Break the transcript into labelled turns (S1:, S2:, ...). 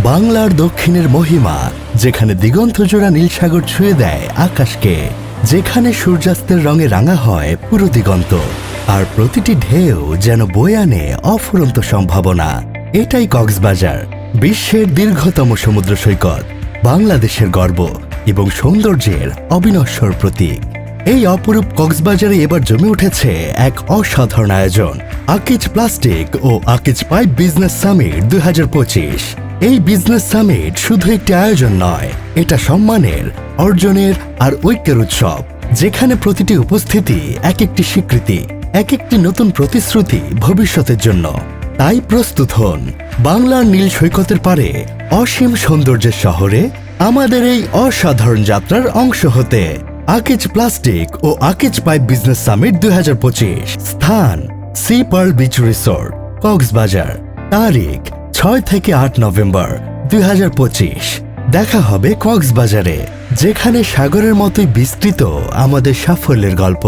S1: বাংলার দক্ষিণের মহিমা, যেখানে দিগন্তজোড়া নীলসাগর ছুঁয়ে দেয় আকাশকে, যেখানে সূর্যাস্তের রঙে রাঙা হয় পুরো দিগন্ত, আর প্রতিটি ঢেউ যেন বয়ে আনে অফুরন্ত সম্ভাবনা। এটাই কক্সবাজার, বিশ্বের দীর্ঘতম সমুদ্র সৈকত, বাংলাদেশের গর্ব এবং সৌন্দর্যের অবিনশ্বর প্রতীক। এই অপরূপ কক্সবাজারে এবার জমে উঠেছে এক অসাধারণ আয়োজন, আকিজ প্লাস্টিক ও আকিজ পাইপ বিজনেস সামিট 2025। এই বিজনেস সামিট শুধু একটি আয়োজন নয়, এটা সম্মানের, অর্জনের আর ঐক্যের উৎসব, যেখানে প্রতিটি উপস্থিতি এক একটি স্বীকৃতি, এক একটি নতুন প্রতিশ্রুতি ভবিষ্যতের জন্য। তাই প্রস্তুত হন বাংলার নীল সৈকতের পারে অসীম সৌন্দর্যের শহরে আমাদের এই অসাধারণ যাত্রার অংশ হতে। আকিজ প্লাস্টিক ও আকিজ পাইপ বিজনেস সামিট 2025। স্থান sea pearl beach resort, Cox's Bazar. তারিখ 6 থেকে 8 নভেম্বর 2025। দেখা হবে কক্সবাজারে, যেখানে সাগরের মতোই বিস্তৃত আমাদের সাফল্যের গল্প।